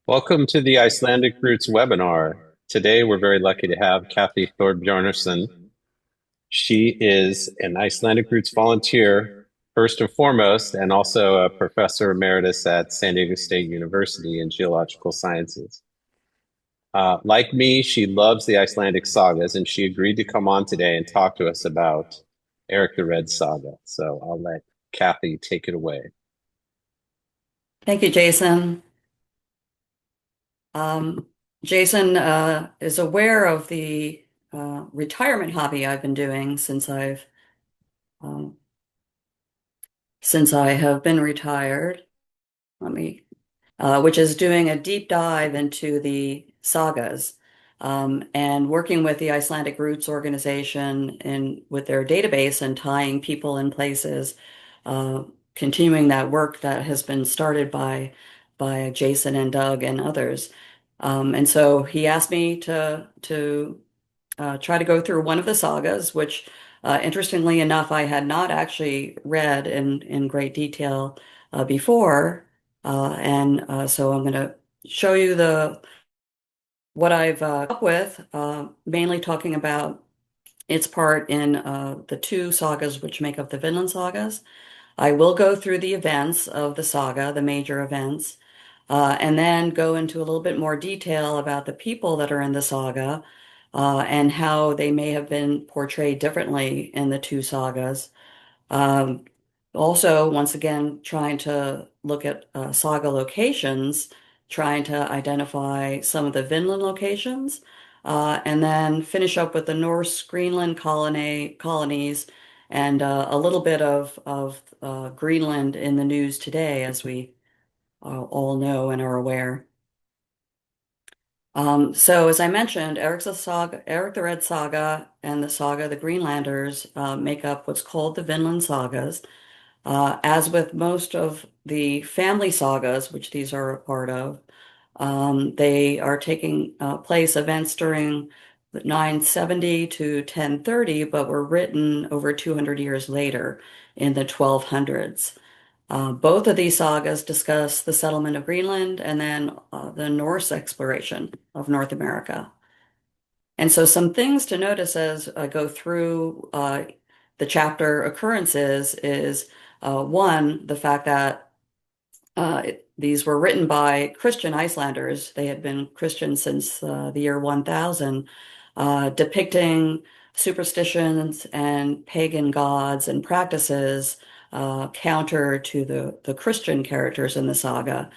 Welcome to the Icelandic Roots webinar. Today, we're very lucky to have Kathy Thorbjarnarson. She is an Icelandic Roots volunteer, first and foremost, and also a professor emeritus at San Diego State University in geological sciences. Like me, she loves the Icelandic sagas, and she agreed to come on today and talk to us about Eirik the Red Saga. So I'll let Kathy take it away. Thank you, Jason. Jason is aware of the retirement hobby I've been doing um, since I have been retired. Let me, which is doing a deep dive into the sagas and working with the Icelandic Roots organization and with their database and tying people and places, uh, continuing that work that has been started by Jason and Doug and others. And so he asked me to try to go through one of the sagas, which interestingly enough, I had not actually read in great detail before. So I'm going to show you the what I've up with, mainly talking about its part in the two sagas which make up the Vinland sagas. I will go through the events of the saga, the major events, and then go into a little bit more detail about the people that are in the saga, and how they may have been portrayed differently in the two sagas. Um, Also, once again, trying to look at saga locations, trying to identify some of the Vinland locations, and then finish up with the Norse Greenland colonies and a little bit of Greenland in the news today, as we all know and are aware. So as I mentioned, Eric the Red Saga and the Saga of the Greenlanders make up what's called the Vinland Sagas. As with most of the family sagas, which these are a part of, they are taking place events during 970 to 1030, but were written over 200 years later in the 1200s. Both of these sagas discuss the settlement of Greenland and then the Norse exploration of North America. And so, some things to notice as I go through the chapter occurrences is one, the fact that these were written by Christian Icelanders. They had been Christian since the year 1000, depicting superstitions and pagan gods and practices counter to the Christian characters in the saga.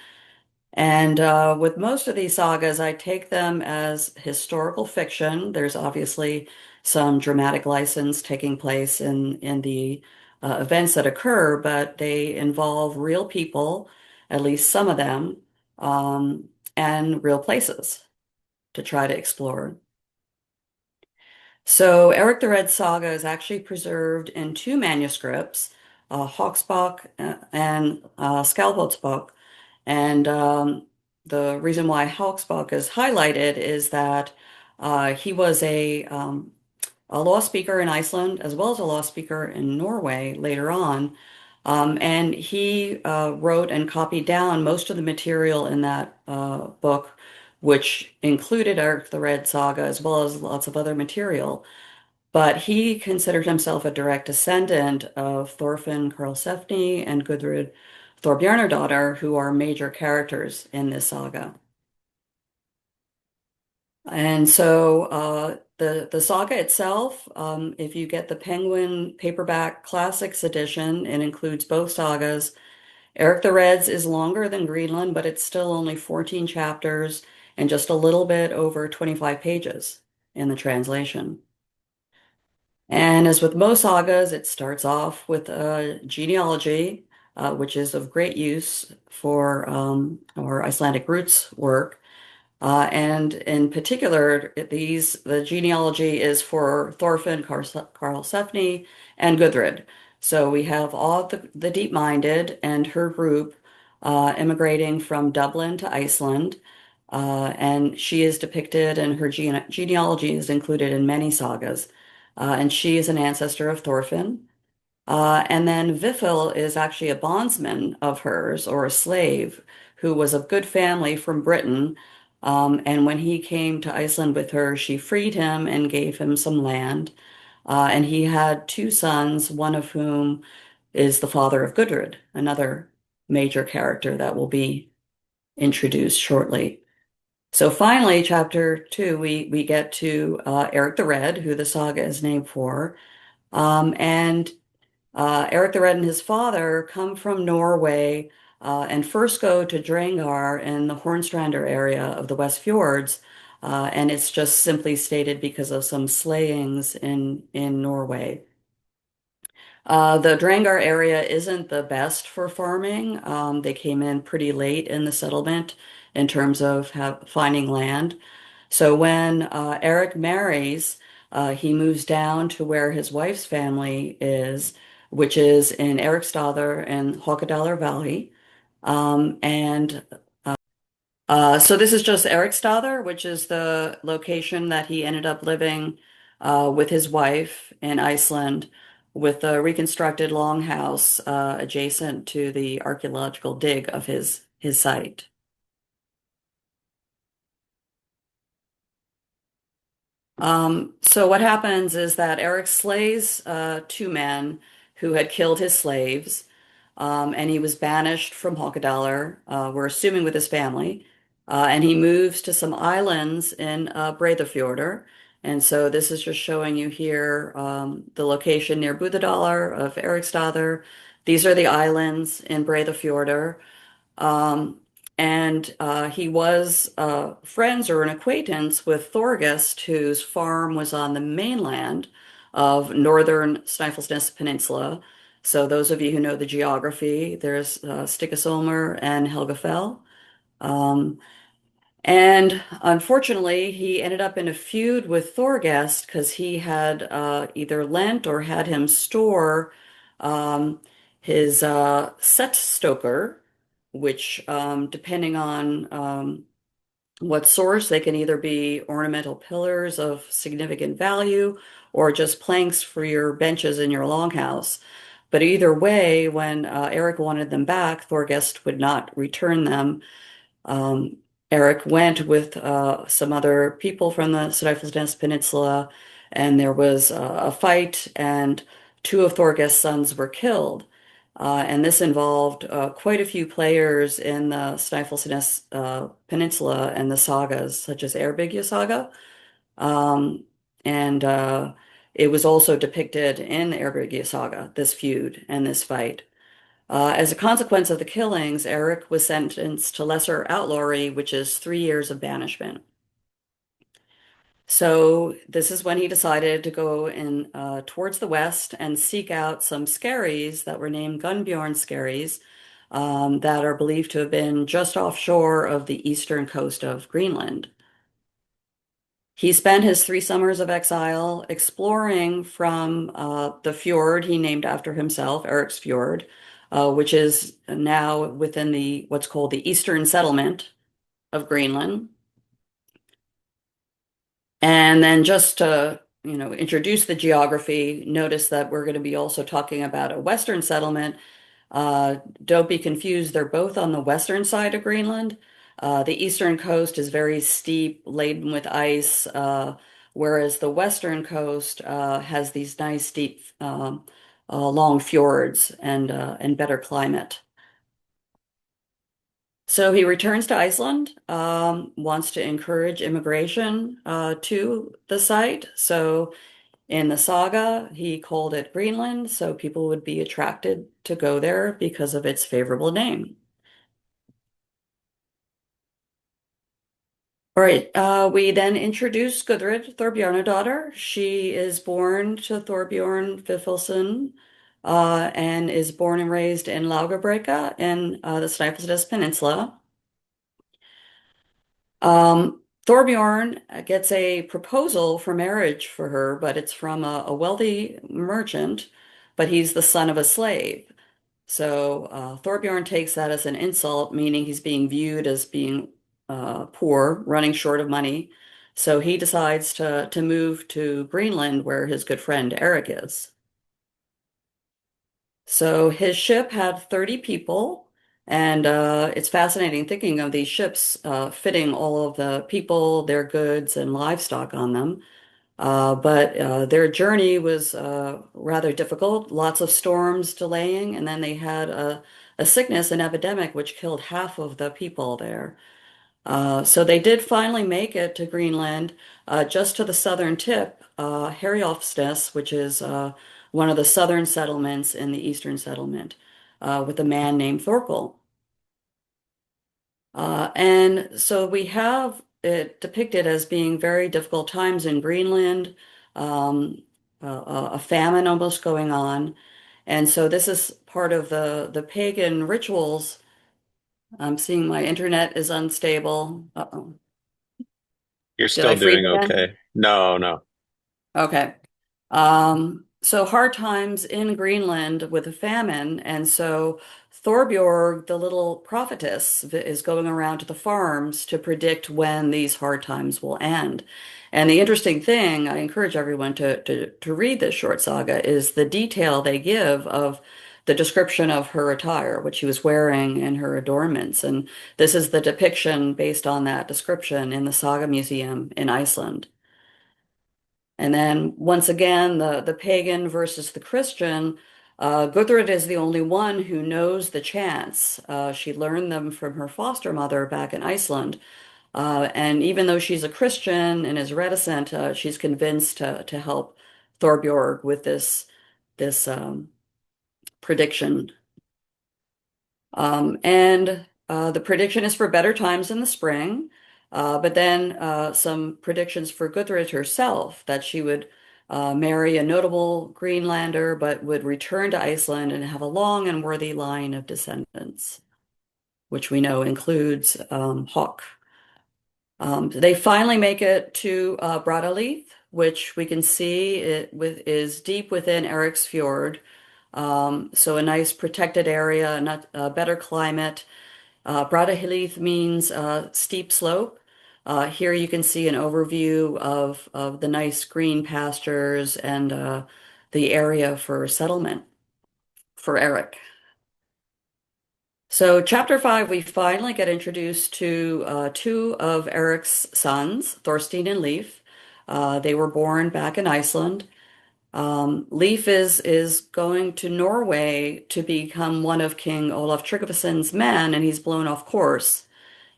And with most of these sagas, I take them as historical fiction. There's obviously some dramatic license taking place in the events that occur, but they involve real people, at least some of them, and real places to try to explore. So Eric the Red Saga is actually preserved in two manuscripts, Hawksbach and Skálholtsbók. And the reason why Hawksbach is highlighted is that he was a law speaker in Iceland as well as a law speaker in Norway later on. And he wrote and copied down most of the material in that book, which included Eric the Red Saga as well as lots of other material. But he considered himself a direct descendant of Thorfinn Karlsefni and Gudrun Thorbjarnardóttir, who are major characters in this saga. And so the saga itself, if you get the Penguin paperback classics edition, it includes both sagas. Eric the Red's is longer than Greenland, but it's still only 14 chapters and just a little bit over 25 pages in the translation. And as with most sagas, it starts off with a genealogy, which is of great use for our Icelandic roots work. And in particular, the genealogy is for Thorfinn, Karlsefni, and Gudrid. So we have all the deep-minded and her group immigrating from Dublin to Iceland. And she is depicted, and her genealogy is included in many sagas. And she is an ancestor of Thorfinn. And then Vifil is actually a bondsman of hers or a slave who was of good family from Britain. And when he came to Iceland with her, she freed him and gave him some land. And he had two sons, one of whom is the father of Gudrid, another major character that will be introduced shortly. So finally, chapter two, we get to Eric the Red, who the saga is named for. And Eric the Red and his father come from Norway and first go to Drangar in the Hornstrander area of the West Fjords. And it's just simply stated because of some slayings in Norway. The Drangar area isn't the best for farming. They came in pretty late in the settlement in terms of finding land. So when Eric marries, he moves down to where his wife's family is, which is in Eriksstaðir in Haukadalur Valley. And so this is just Eriksstaðir, which is the location that he ended up living with his wife in Iceland, with a reconstructed longhouse adjacent to the archaeological dig of his site. So what happens is that Eric slays two men who had killed his slaves, and he was banished from Haukadalur, we're assuming with his family, and he moves to some islands in Breiðafjörður. And so this is just showing you here the location near Búðardalur of Eriksstaðir. These are the islands in Breiðafjörður. Um, and he was friends or an acquaintance with Thorgest, whose farm was on the mainland of northern Snæfellsnes Peninsula. So those of you who know the geography, there's Stykkishólmur and Helgafell. Um, and unfortunately, he ended up in a feud with Thorgest because he had either lent or had him store um, his set stoker, which, depending on what source, they can either be ornamental pillars of significant value or just planks for your benches in your longhouse. But either way, when Eric wanted them back, Thorgest would not return them. um, Eric went with some other people from the Snæfellsnes Peninsula, and there was a fight, and two of Thorgest's sons were killed. And this involved quite a few players in the Snæfellsnes Peninsula and the sagas, such as Eyrbyggja Saga. Um, and it was also depicted in the Eyrbyggja Saga, this feud and this fight. As a consequence of the killings, Eric was sentenced to lesser outlawry, which is 3 years of banishment. So this is when he decided to go in towards the west and seek out some skerries that were named Gunnbjorn skerries that are believed to have been just offshore of the eastern coast of Greenland. He spent his 3 summers of exile exploring from the fjord he named after himself, Eric's Fjord, which is now within the what's called the Eastern Settlement of Greenland. And then just to, introduce the geography, notice that we're going to be also talking about a Western settlement. Don't be confused, they're both on the western side of Greenland. The eastern coast is very steep, laden with ice, whereas the western coast has these nice, steep, long fjords and better climate. So he returns to Iceland, wants to encourage immigration to the site. So in the saga, he called it Greenland, so people would be attracted to go there because of its favorable name. All right, we then introduce Gudrid Thorbjarnardóttir. She is born to Thorbjorn Vifilsson and is born and raised in Laugarbrekka in the Snæfellsnes Peninsula. Thorbjorn gets a proposal for marriage for her, but it's from a wealthy merchant, but he's the son of a slave. So Thorbjorn takes that as an insult, meaning he's being viewed as being poor, running short of money. So he decides to move to Greenland, where his good friend Eric is. So his ship had 30 people, And it's fascinating thinking of these ships fitting all of the people, their goods, and livestock on them. But their journey was rather difficult, lots of storms delaying, and then they had a sickness, an epidemic, which killed half of the people there. So they did finally make it to Greenland, just to the southern tip, Herjolfsnes, which is one of the southern settlements in the eastern settlement, with a man named Thorkel. And so we have it depicted as being very difficult times in Greenland, um, a famine almost going on. And so this is part of the pagan rituals. I'm seeing my internet is unstable. Uh-oh. You're Did I still freeze doing again? okay. No, no. Okay. So hard times in Greenland with a famine, and so Thorbjorg, the little prophetess, is going around to the farms to predict when these hard times will end. And the interesting thing, I encourage everyone to read this short saga, is the detail they give of the description of her attire, what she was wearing, and her adornments. And this is the depiction based on that description in the Saga Museum in Iceland. And then once again, the pagan versus the Christian. Gudrid is the only one who knows the chants. She learned them from her foster mother back in Iceland. And even though she's a Christian and is reticent, she's convinced to help Thorbjorg with this prediction. And the prediction is for better times in the spring, but then some predictions for Gudrid herself that she would marry a notable Greenlander, but would return to Iceland and have a long and worthy line of descendants, which we know includes Hawk. They finally make it to Brattahlid, which we can see is deep within Eric's Fjord. So a nice protected area, not a better climate. Brattahlid means steep slope. Here you can see an overview of the nice green pastures and the area for settlement for Eric. So, chapter 5, we finally get introduced to two of Eric's sons, Thorstein and Leif. They were born back in Iceland. Leif is going to Norway to become one of King Olaf Tryggvason's men, and he's blown off course.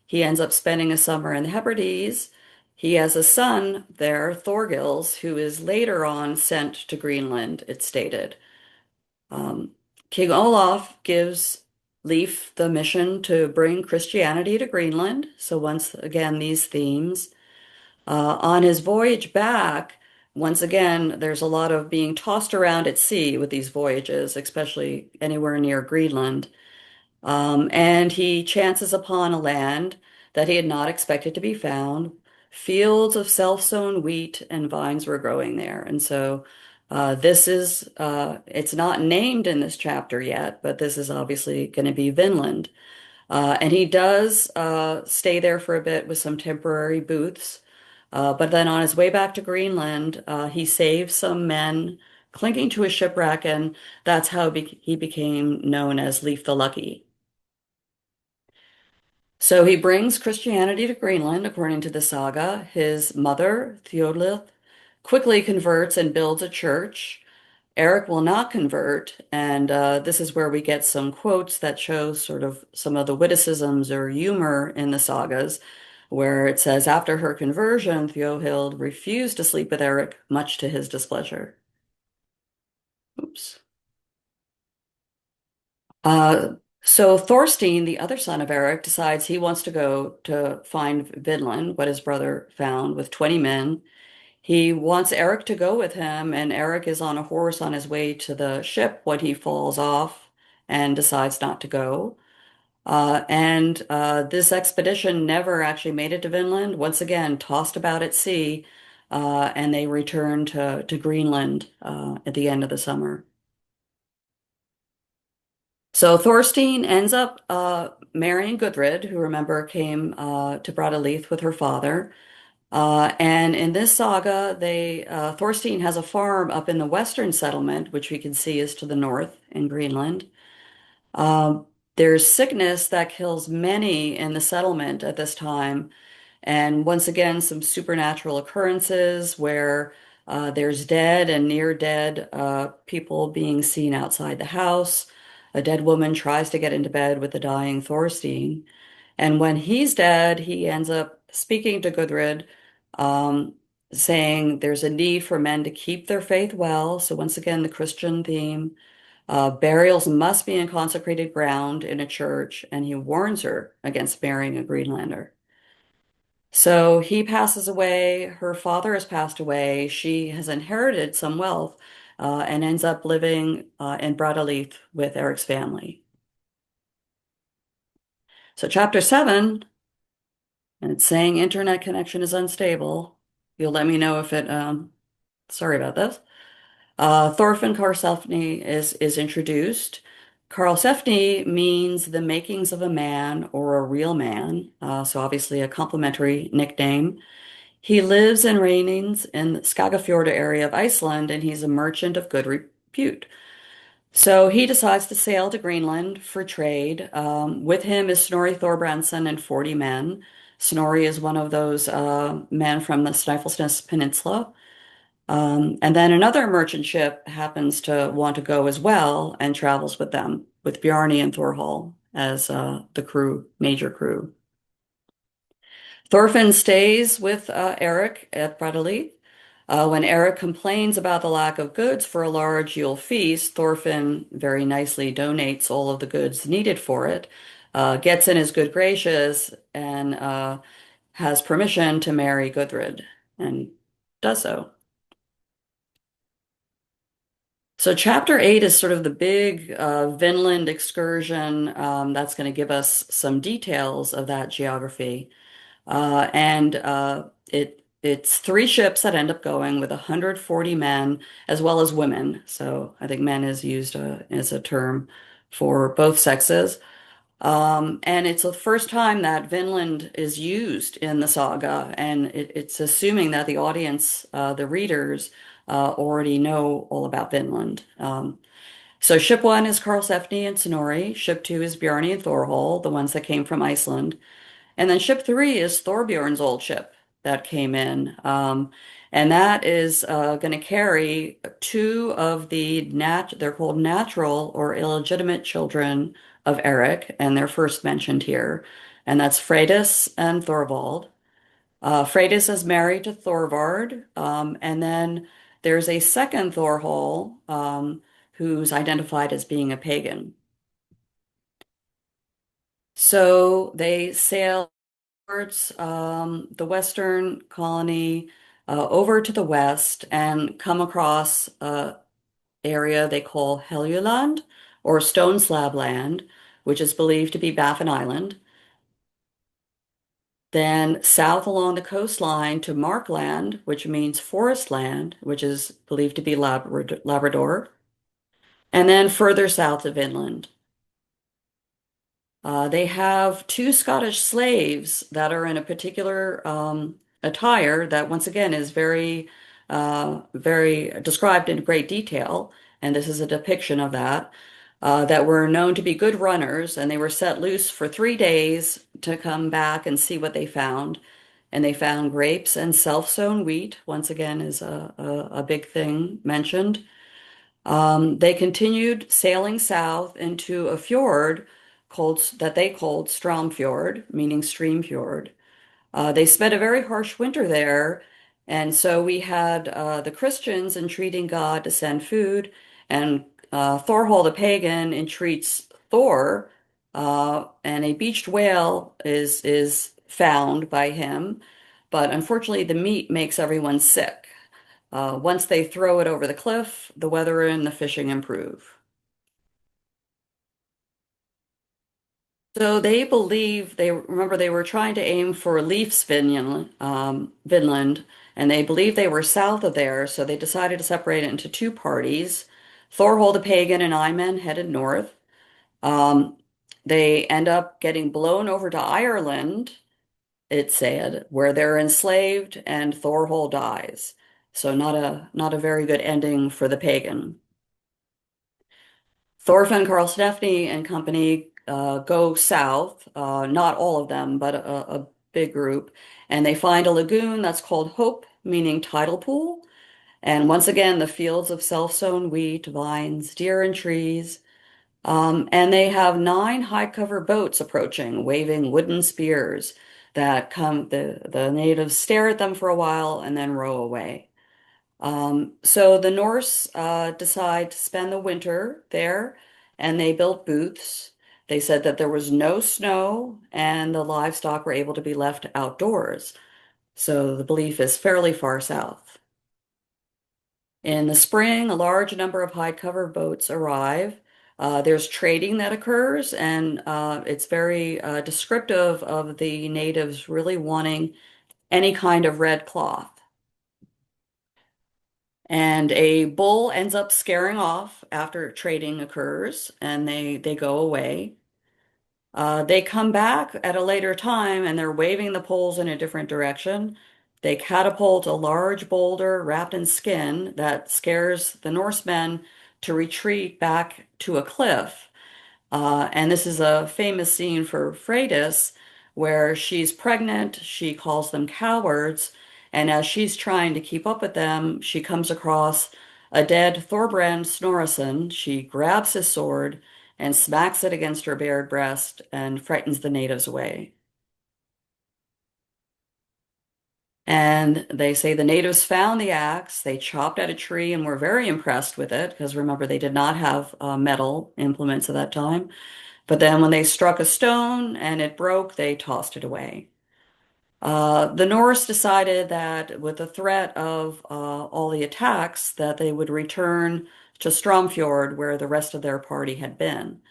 He ends up spending a summer in the Hebrides. He has a son there, Thorgils, who is later on sent to Greenland, it's stated. Um, King Olaf gives Leif the mission to bring Christianity to Greenland. So once again, these themes. On his voyage back, once again, there's a lot of being tossed around at sea with these voyages, especially anywhere near Greenland. And he chances upon a land that he had not expected to be found. Fields of self-sown wheat and vines were growing there. And so it's not named in this chapter yet, but this is obviously going to be Vinland. And he does stay there for a bit with some temporary booths. But then on his way back to Greenland, he saves some men clinging to a shipwreck, and that's how he became known as Leif the Lucky. So he brings Christianity to Greenland, according to the saga. His mother, Theodolith, quickly converts and builds a church. Eric will not convert, and this is where we get some quotes that show sort of some of the witticisms or humor in the sagas, where it says, after her conversion, Theohild refused to sleep with Eric, much to his displeasure. Oops. Uh, so Thorstein, the other son of Eric, decides he wants to go to find Vinland, what his brother found, with 20 men. He wants Eric to go with him, and Eric is on a horse on his way to the ship when he falls off and decides not to go. And this expedition never actually made it to Vinland, once again, tossed about at sea, and they return to Greenland at the end of the summer. So Thorstein ends up marrying Gudrid, who remember came to Brattahlid with her father. And in this saga, Thorstein has a farm up in the western settlement, which we can see is to the north in Greenland. Um, there's sickness that kills many in the settlement at this time. And once again, some supernatural occurrences where there's dead and near dead people being seen outside the house. A dead woman tries to get into bed with the dying Thorstein. And when he's dead, he ends up speaking to Gudrid, um, saying there's a need for men to keep their faith well. So once again, the Christian theme. Burials must be in consecrated ground in a church, and he warns her against marrying a Greenlander. So he passes away. Her father has passed away. She has inherited some wealth and ends up living in Brattahlid with Eric's family. So, chapter 7, and it's saying internet connection is unstable. You'll let me know if it, sorry about this. Thorfinn Karlsefni is introduced. Karlsefni means the makings of a man or a real man, so obviously a complimentary nickname. He lives and reigns in the Skagafjord area of Iceland, and he's a merchant of good repute. So he decides to sail to Greenland for trade. With him is Snorri Thorbjarnarson and 40 men. Snorri is one of those men from the Snæfellsnes Peninsula. And then another merchant ship happens to want to go as well and travels with them, with Bjarni and Thorhall as the crew, major crew. Thorfinn stays with Eirik at Brattahlid. When Eirik complains about the lack of goods for a large Yule feast, Thorfinn very nicely donates all of the goods needed for it, gets in his good graces, and has permission to marry Gudrid, and does so. So, chapter 8 is sort of the big Vinland excursion that's going to give us some details of that geography. It's three ships that end up going with 140 men as well as women. So I think men is used as a term for both sexes. And it's the first time that Vinland is used in the saga, and it's assuming that the audience, the readers, already know all about Vinland. So ship one is Karlsefni and Snorri. Ship two is Bjarni and Thorhall, the ones that came from Iceland. And then ship three is Thorbjorn's old ship that came in. And that is going to carry two of they're called natural or illegitimate children of Eric, and they're first mentioned here. And that's Freydis and Thorvald. Freydis is married to Thorvard, and then there's a second Thorhall who's identified as being a pagan. So they sail towards the western colony over to the west and come across a area they call Helluland or Stone Slab Land, which is believed to be Baffin Island. Then south along the coastline to Markland, which means forest land, which is believed to be Labrador. And then further south of inland. They have two Scottish slaves that are in a particular attire that, once again, is very described in great detail. And this is a depiction of that, that were known to be good runners, and they were set loose for 3 days to come back and see what they found. And they found grapes and self-sown wheat, once again, is a big thing mentioned. They continued sailing south into a fjord that they called Stromfjord, meaning stream fjord. They spent a very harsh winter there, and so we had the Christians entreating God to send food, and Thorhall the pagan entreats Thor, and a beached whale is found by him, but unfortunately the meat makes everyone sick. Once they throw it over the cliff, the weather and the fishing improve. So they believe they were trying to aim for Leif's Vinland, and they believed they were south of there, so they decided to separate it into two parties. Thorhall the pagan and Iman headed north. Um, they end up getting blown over to Ireland, it said, where they're enslaved and Thorhall dies. So not a very good ending for the pagan. Thorfinn Karlsefni and company go south, not all of them, but a big group, and they find a lagoon that's called Hope, meaning tidal pool. And once again, the fields of self-sown wheat, vines, deer, and trees. And they have nine high-cover boats approaching, waving wooden spears that come, the natives stare at them for a while and then row away. So the Norse decide to spend the winter there, and they built booths. They said that there was no snow and the livestock were able to be left outdoors. So the belief is fairly far south. In the spring, a large number of high cover boats arrive. There's trading that occurs, and it's very descriptive of the natives really wanting any kind of red cloth. And a bull ends up scaring off after trading occurs, and they go away. They come back at a later time, and they're waving the poles in a different direction. They catapult a large boulder wrapped in skin that scares the Norsemen to retreat back to a cliff. And this is a famous scene for Freydis, where she's pregnant, she calls them cowards, and as she's trying to keep up with them, she comes across a dead Thorbrand Snorrason. She grabs his sword and smacks it against her bared breast and frightens the natives away. And they say the natives found the axe, they chopped at a tree and were very impressed with it, because remember, they did not have metal implements at that time. But then when they struck a stone and it broke, they tossed it away. The Norse decided that with the threat of all the attacks, that they would return to Stromfjord, where the rest of their party had been.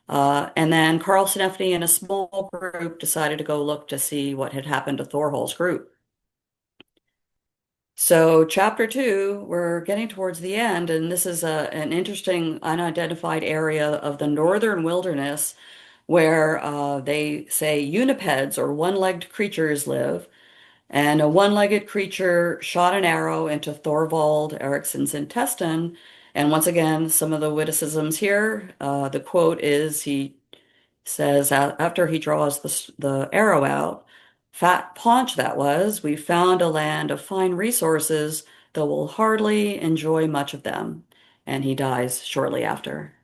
And then Karlsefni and a small group decided to go look to see what had happened to Thorhall's group. So, chapter two, we're getting towards the end, and this is an interesting unidentified area of the northern wilderness where they say unipeds or one-legged creatures live. And a one-legged creature shot an arrow into Thorvald Eriksson's intestine. And once again, some of the witticisms here. The quote is he says, after he draws the arrow out, fat paunch that was, we found a land of fine resources, though we'll hardly enjoy much of them. And he dies shortly after.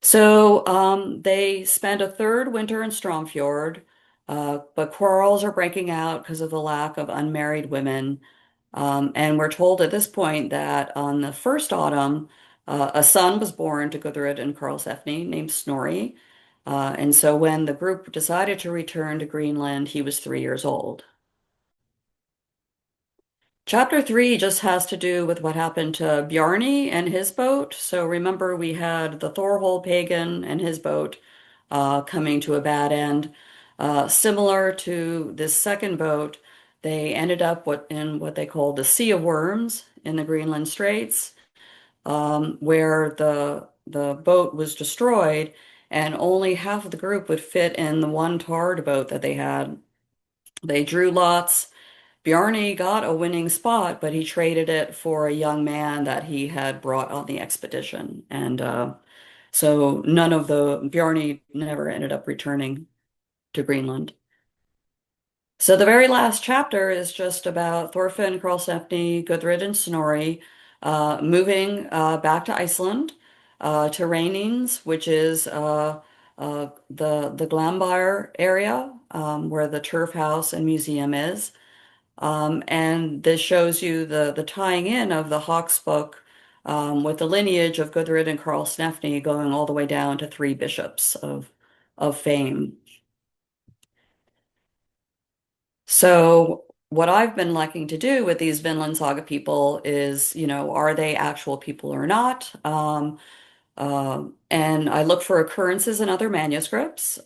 So they spend a third winter in Stromfjord, but quarrels are breaking out because of the lack of unmarried women. And we're told at this point that on the first autumn, a son was born to Gudrid and Karlsefni named Snorri. And so when the group decided to return to Greenland, he was 3 years old. Chapter three just has to do with what happened to Bjarni and his boat. So remember, we had the Thorhall pagan and his boat coming to a bad end. Similar to this second boat, they ended up in what they call the Sea of Worms in the Greenland Straits, where the boat was destroyed, and only half of the group would fit in the one tarred boat that they had. They drew lots. Bjarni got a winning spot, but he traded it for a young man that he had brought on the expedition. And so none of Bjarni never ended up returning to Greenland. So the very last chapter is just about Thorfinn, Karlsefni, Gudrid, and Snorri moving back to Iceland, to Reynis, which is the Glambyr area, where the turf house and museum is. And this shows you the tying in of the Hawks book with the lineage of Gudrid and Karlsefni going all the way down to three bishops of fame. So what I've been liking to do with these Vinland Saga people is, are they actual people or not? And I look for occurrences in other manuscripts.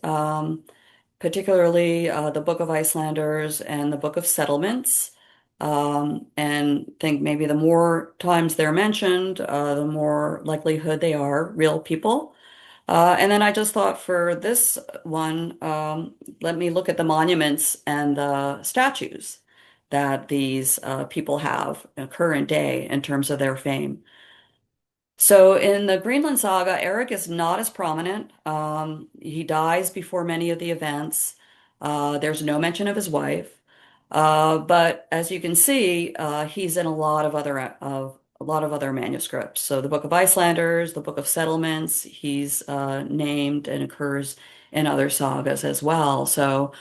Particularly the Book of Icelanders and the Book of Settlements. And think maybe the more times they're mentioned, the more likelihood they are real people. And then I just thought for this one, let me look at the monuments and the statues that these people have in current day in terms of their fame. So in the Greenland saga, Eric is not as prominent. He dies before many of the events. There's no mention of his wife. But as you can see, he's in a lot of other manuscripts. So the Book of Icelanders, the Book of Settlements, he's named and occurs in other sagas as well. So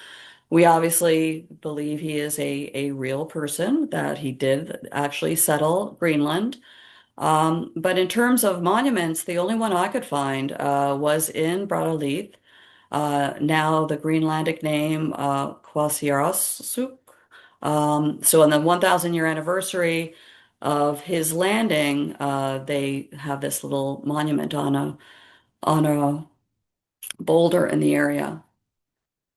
we obviously believe he is a real person, that he did actually settle Greenland. But in terms of monuments, the only one I could find was in Brattahlid, now the Greenlandic name Qasiarasuk. So on the 1,000 year anniversary of his landing, they have this little monument on a boulder in the area.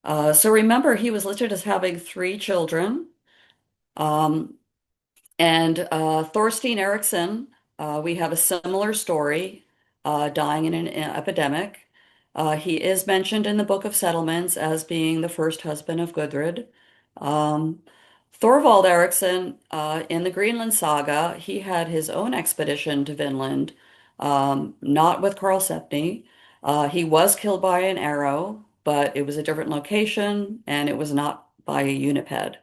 So remember, he was listed as having three children. Um, And Thorstein Eriksson, we have a similar story, dying in an epidemic. He is mentioned in the Book of Settlements as being the first husband of Gudrid. Um, Thorvald Eriksson, in the Greenland saga, he had his own expedition to Vinland, not with Karlsefni. He was killed by an arrow, but it was a different location, and it was not by a uniped.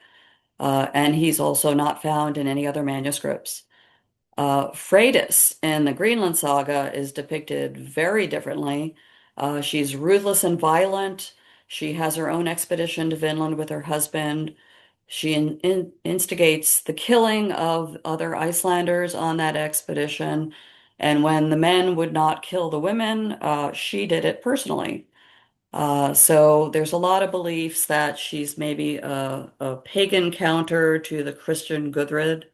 And he's also not found in any other manuscripts. Freydis in the Greenland saga is depicted very differently. She's ruthless and violent. She has her own expedition to Vinland with her husband. She instigates the killing of other Icelanders on that expedition. And when the men would not kill the women, she did it personally. So there's a lot of beliefs that she's maybe a pagan counter to the Christian Gudrid.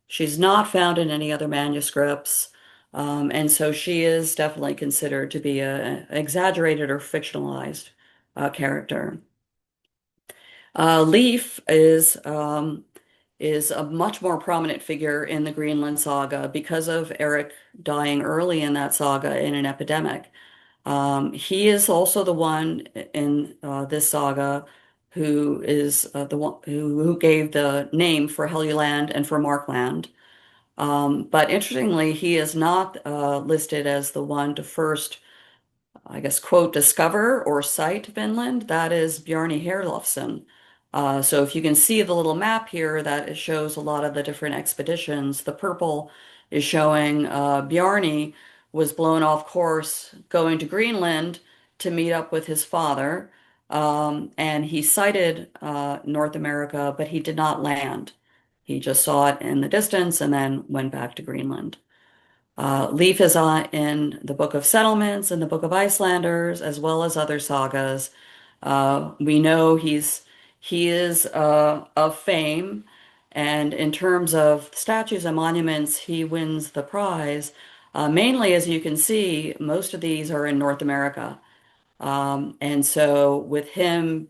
She's not found in any other manuscripts, and so she is definitely considered to be a exaggerated or fictionalized character. Leif is a much more prominent figure in the Greenland saga because of Eric dying early in that saga in an epidemic. He is also the one in this saga who is the one who gave the name for Helluland and for Markland. But interestingly, he is not listed as the one to first, I guess, quote, discover or cite Vinland. That is Bjarni Herlofsson. So if you can see the little map here, that it shows a lot of the different expeditions. The purple is showing Bjarni was blown off course going to Greenland to meet up with his father. And he sighted North America, but he did not land. He just saw it in the distance and then went back to Greenland. Leif is in the Book of Settlements and the Book of Icelanders, as well as other sagas. We know he is of fame, and in terms of statues and monuments, he wins the prize. Mainly, as you can see, most of these are in North America. And so, with him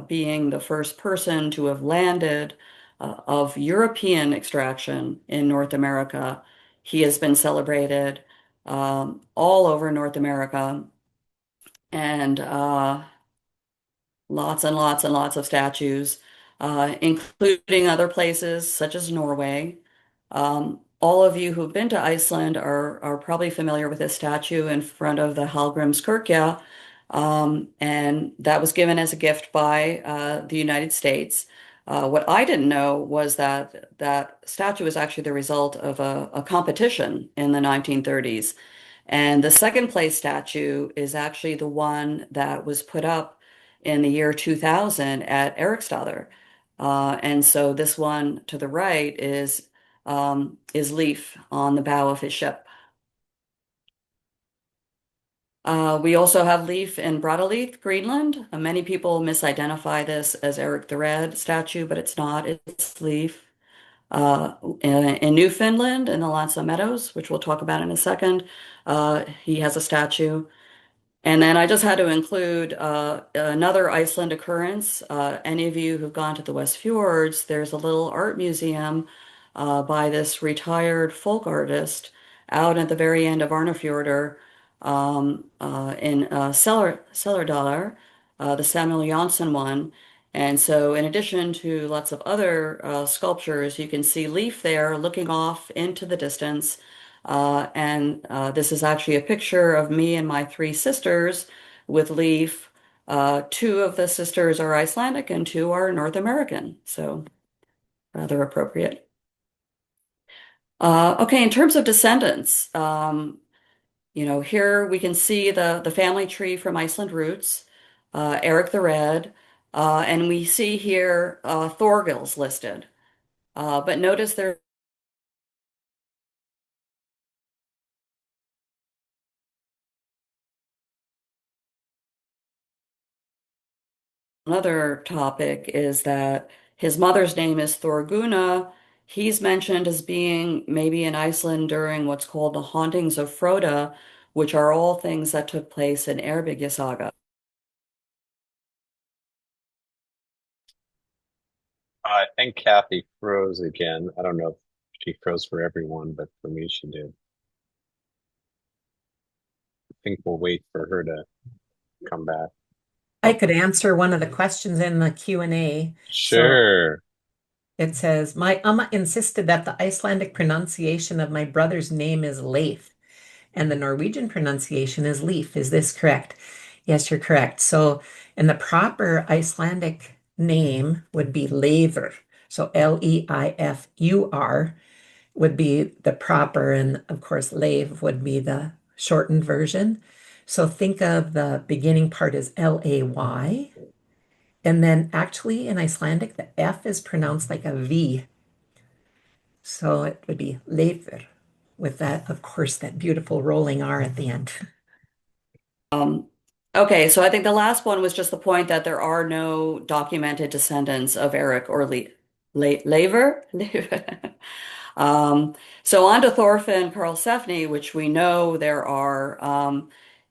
being the first person to have landed of European extraction in North America, he has been celebrated all over North America, and lots and lots and lots of statues, including other places such as Norway. All of you who've been to Iceland are probably familiar with this statue in front of the Hallgrímskirkja, and that was given as a gift by the United States. What I didn't know was that that statue was actually the result of a competition in the 1930s. And the second place statue is actually the one that was put up in the year 2000 at Erikstaðir. And so this one to the right is Leif on the bow of his ship. We also have Leif in Brattahlid, Greenland. Many people misidentify this as Eric the Red statue, but it's not. It's Leif. In Newfoundland, in the Lanza Meadows, which we'll talk about in a second, he has a statue. And then I just had to include another Iceland occurrence. Any of you who've gone to the West Fjords, there's a little art museum by this retired folk artist out at the very end of Arnarfjordur in Seldalr, the Samuel Jansson one. And so, in addition to lots of other sculptures, you can see Leif there looking off into the distance. And this is actually a picture of me and my three sisters with Leif. Two of the sisters are Icelandic and two are North American, so rather appropriate. Okay, in terms of descendants, here we can see the family tree from Iceland Roots, Eirik the Red, and we see here Thorgils listed. But notice there's another topic is that his mother's name is Thorgunna. He's mentioned as being maybe in Iceland during what's called the hauntings of Froda, which are all things that took place in Eyrbyggja Saga. I think Kathy froze again. I don't know if she froze for everyone, but for me, she did. I think we'll wait for her to come back. I Oh, could answer one of the questions in the Q&A. So sure. it says, my Amma insisted that the Icelandic pronunciation of my brother's name is Leif and the Norwegian pronunciation is Leif. Is this correct? Yes, you're correct. So, and the proper Icelandic name would be Leifur. So Leifur would be the proper, and of course, Leif would be the shortened version. So think of the beginning part as Lay. And then actually in Icelandic, the F is pronounced like a V. So it would be Leifur with that, of course, that beautiful rolling R at the end. Um, okay, so I think the last one was just the point that there are no documented descendants of Eric or Lever. Um, so on to Thorfinn Karlsefni, which we know there are.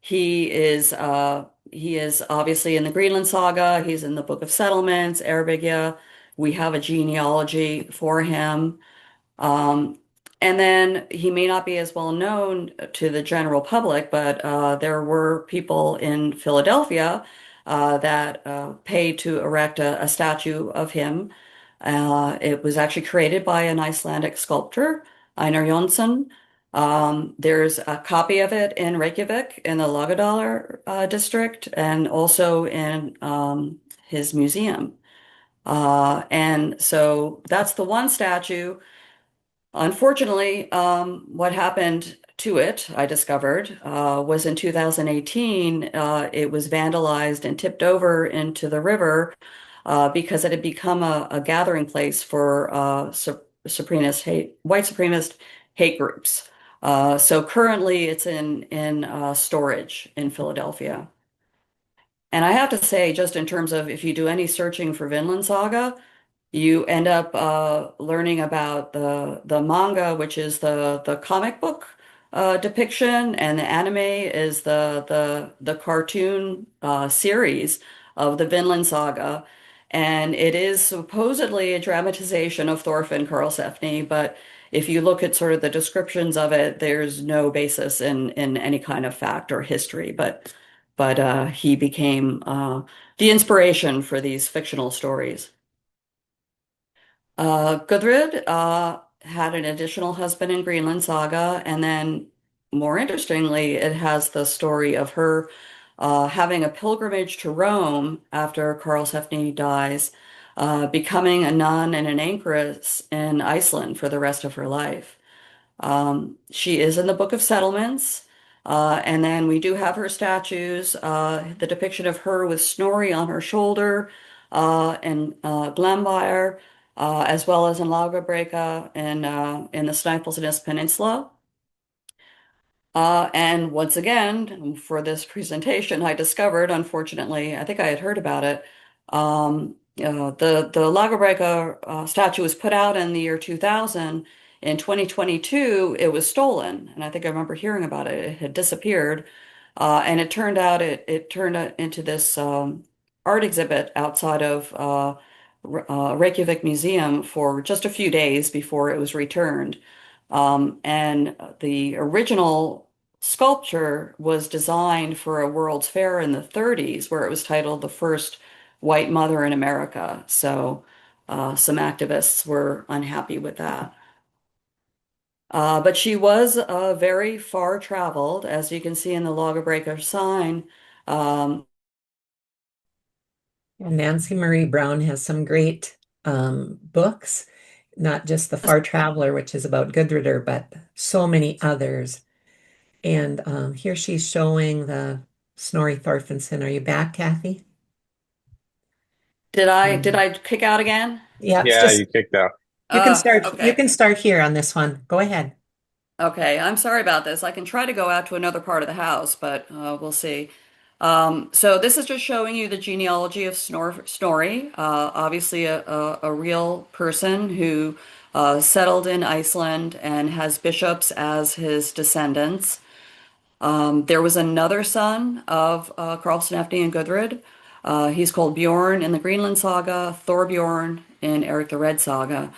He is obviously in the Greenland Saga. He's in the Book of Settlements, Eyrbyggja. We have a genealogy for him. Um, and then he may not be as well known to the general public, but there were people in Philadelphia that paid to erect a statue of him. It was actually created by an Icelandic sculptor, Einar Jónsson. There's a copy of it in Reykjavik in the Laugardalr district and also in his museum. And so that's the one statue. Unfortunately, what happened to it, I discovered, was in 2018, it was vandalized and tipped over into the river because it had become a gathering place for white supremacist hate groups. So currently, it's in storage in Philadelphia. And I have to say, just in terms of if you do any searching for Vinland Saga, you end up learning about the manga, which is the comic book depiction, and the anime is the cartoon series of the Vinland Saga. And it is supposedly a dramatization of Thorfinn Karlsefni, but if you look at sort of the descriptions of it, there's no basis in any kind of fact or history. But he became the inspiration for these fictional stories. Gudrid had an additional husband in Greenland Saga, and then more interestingly, it has the story of her having a pilgrimage to Rome after Karlsefni dies, becoming a nun and an anchoress in Iceland for the rest of her life. She is in the Book of Settlements. And then we do have her statues, the depiction of her with Snorri on her shoulder and Glenbyre, as well as in Laugarbrekka and in the Snæfellsnes Peninsula. And once again, for this presentation, I discovered, unfortunately, I think I had heard about it. The Lagerbreka statue was put out in the year 2000. In 2022, it was stolen, and I think I remember hearing about it. It had disappeared, and it turned out it turned into this art exhibit outside of Reykjavik Museum for just a few days before it was returned. And the original sculpture was designed for a World's Fair in the 30s, where it was titled The First White Mother in America. So some activists were unhappy with that. But she was very far traveled, as you can see in the Logobreaker sign. Um, And Nancy Marie Brown has some great books, not just The Far Traveler, which is about Gudrydr, but so many others. And here she's showing the Snorri Thorfinnsson. Are you back, Kathy? did Um, I kick out again? yeah, it's Yeah, just you kicked out. you Okay. can start here on this one. Go ahead. Okay, I'm sorry about this. I can try to go out to another part of the house, but we'll see. So this is just showing you the genealogy of Snorri, obviously a real person who settled in Iceland and has bishops as his descendants. There was another son of Karlsnefni and Gudrid. He's called Bjorn in the Greenland Saga, Thorbjorn in Eirik the Red Saga.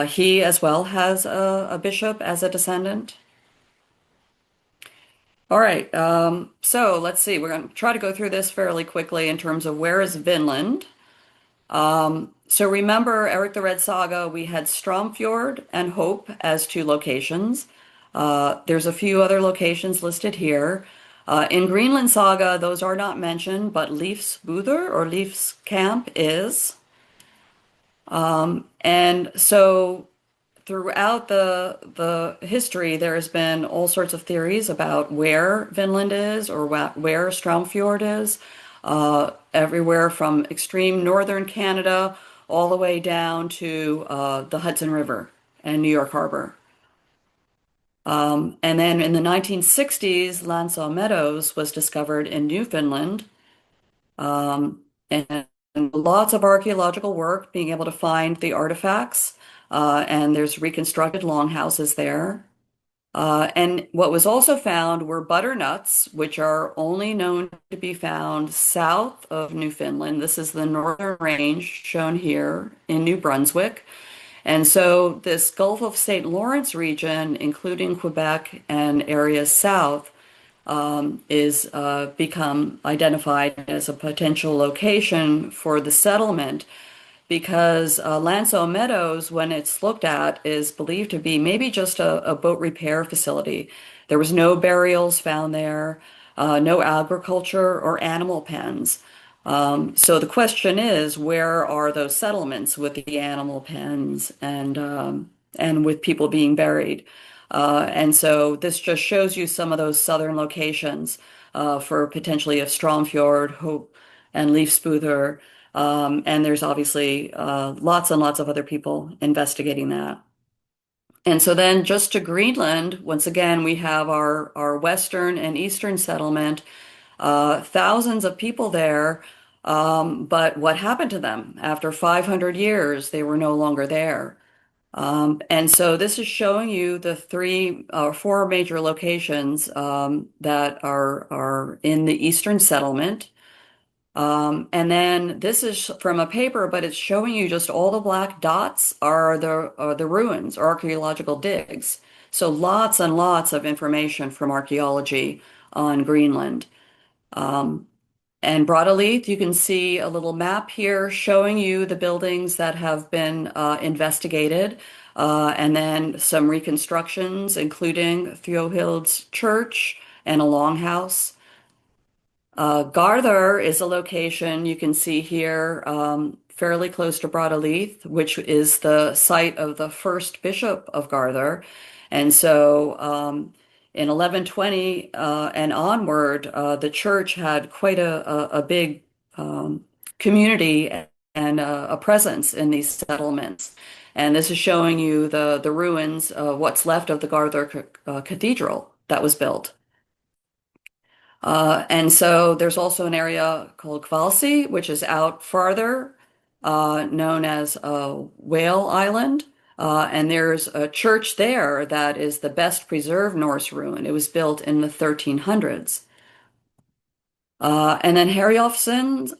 He as well has a bishop as a descendant. All right, so let's see. We're going to try to go through this fairly quickly in terms of where is Vinland. So remember, Eric the Red Saga, we had Stromfjord and Hope as two locations. There's a few other locations listed here. In Greenland Saga, those are not mentioned, but Leif's Buther or Leif's Camp is. And so throughout the history, there has been all sorts of theories about where Vinland is or where Straumfjord is, everywhere from extreme northern Canada all the way down to the Hudson River and New York Harbor. And then in the 1960s, Lansau Meadows was discovered in Newfoundland, and lots of archaeological work being able to find the artifacts. And there's reconstructed longhouses there. And what was also found were butternuts, which are only known to be found south of Newfoundland. This is the northern range shown here in New Brunswick. And so this Gulf of St. Lawrence region, including Quebec and areas south, is become identified as a potential location for the settlement because Lanso Meadows, when it's looked at, is believed to be maybe just a boat repair facility. There was no burials found there, no agriculture or animal pens. So the question is, where are those settlements with the animal pens and with people being buried? And so this just shows you some of those southern locations for potentially a Stromfjord, Hope, and Leifsbuther. And there's obviously lots and lots of other people investigating that. And so then just to Greenland, once again, we have our western and eastern settlement, thousands of people there. But what happened to them? After 500 years, they were no longer there. And so this is showing you the three or four major locations that are in the eastern settlement. And then this is from a paper, but it's showing you just all the black dots are the ruins, or archaeological digs. So lots and lots of information from archaeology on Greenland. And Broadaleith, you can see a little map here showing you the buildings that have been investigated, and then some reconstructions, including Theohild's Church and a longhouse. Garthar is a location you can see here, fairly close to Broadaleith, which is the site of the first bishop of Garthar. And so in 1120 and onward, the church had quite a big community and a presence in these settlements. And this is showing you the ruins, what's left of the Garthar Cathedral that was built. And so there's also an area called Kvalsi, which is out farther, known as Whale Island. And there's a church there that is the best preserved Norse ruin. It was built in the 1300s. And then Herjolfsnes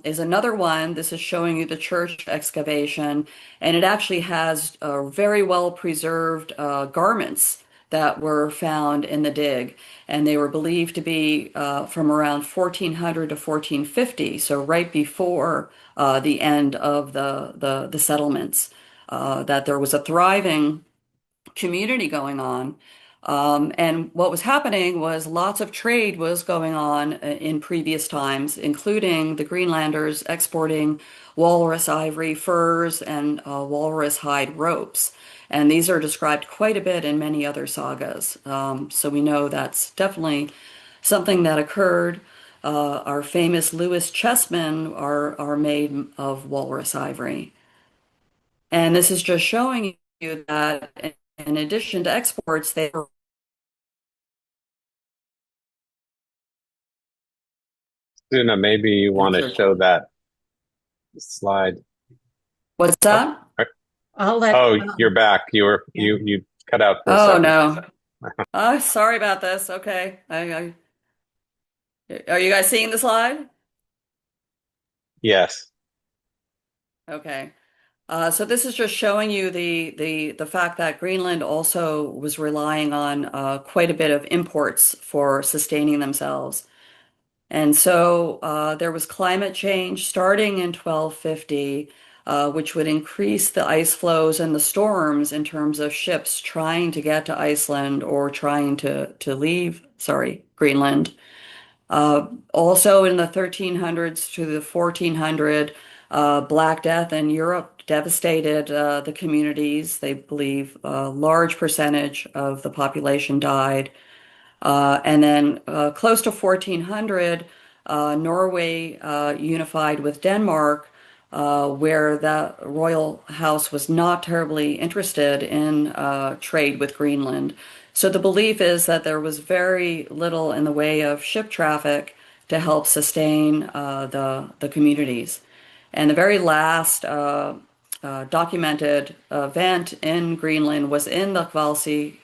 is another one. This is showing you the church excavation, and it actually has very well preserved garments that were found in the dig, and they were believed to be from around 1400 to 1450, so right before the end of the settlements. That there was a thriving community going on. And what was happening was lots of trade was going on in previous times, including the Greenlanders exporting walrus ivory furs and walrus hide ropes. And these are described quite a bit in many other sagas. So we know that's definitely something that occurred. Our famous Lewis chessmen are made of walrus ivory. And this is just showing you that in addition to exports, they were. Suna, maybe you want to show that slide. What's Oh, that? I'll let oh, you're back. yeah. You cut out for a Oh second. no. Sorry about this. Okay. Are you guys seeing the slide? Yes. Okay. So this is just showing you the fact that Greenland also was relying on quite a bit of imports for sustaining themselves. And so there was climate change starting in 1250, which would increase the ice flows and the storms in terms of ships trying to get to Iceland or trying to leave, sorry, Greenland. Also in the 1300s to the 1400, Black Death in Europe devastated the communities. They believe a large percentage of the population died. And then close to 1400, Norway unified with Denmark, where the royal house was not terribly interested in trade with Greenland. So the belief is that there was very little in the way of ship traffic to help sustain the communities. And the very last documented event in Greenland was in the Kvalsi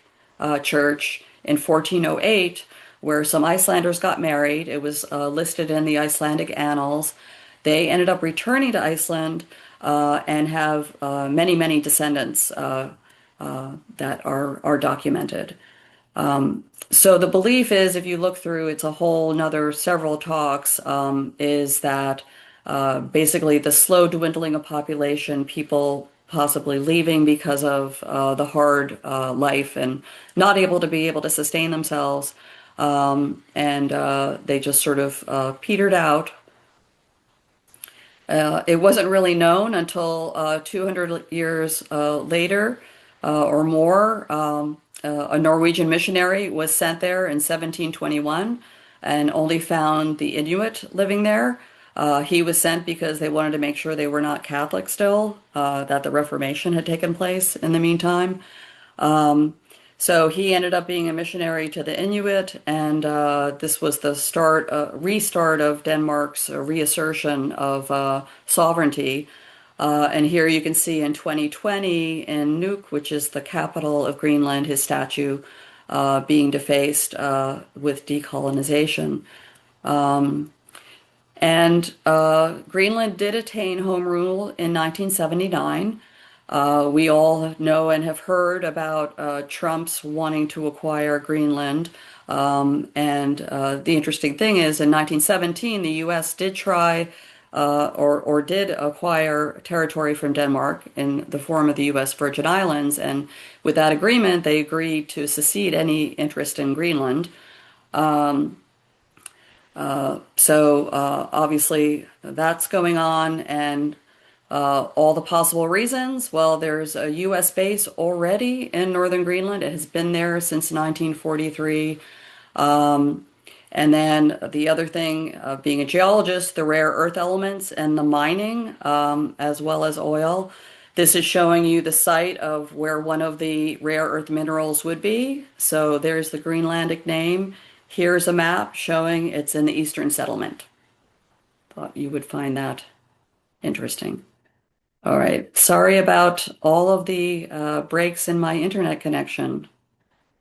church in 1408, where some Icelanders got married. It was listed in the Icelandic annals. They ended up returning to Iceland and have many, many descendants that are documented. So the belief is, if you look through, it's a whole another several talks, is that basically the slow dwindling of population, people possibly leaving because of the hard life and not able to sustain themselves, and they just sort of petered out. It wasn't really known until 200 years later or more. A Norwegian missionary was sent there in 1721 and only found the Inuit living there. He was sent because they wanted to make sure they were not Catholic still, that the Reformation had taken place in the meantime. So he ended up being a missionary to the Inuit, and this was the restart of Denmark's reassertion of sovereignty. And here you can see in 2020 in Nuuk, which is the capital of Greenland, his statue being defaced with decolonization. And Greenland did attain home rule in 1979. We all know and have heard about Trump's wanting to acquire Greenland. And the interesting thing is, in 1917, the U.S. did try or did acquire territory from Denmark in the form of the U.S. Virgin Islands. And with that agreement, they agreed to cede any interest in Greenland. So obviously that's going on, and all the possible reasons. Well, there's a U.S. base already in northern Greenland. It has been there since 1943. And then the other thing, being a geologist, the rare earth elements and the mining, as well as oil. This is showing you the site of where one of the rare earth minerals would be. So there's the Greenlandic name. Here's a map showing it's in the Eastern Settlement. Thought you would find that interesting. All right. Sorry about all of the breaks in my internet connection,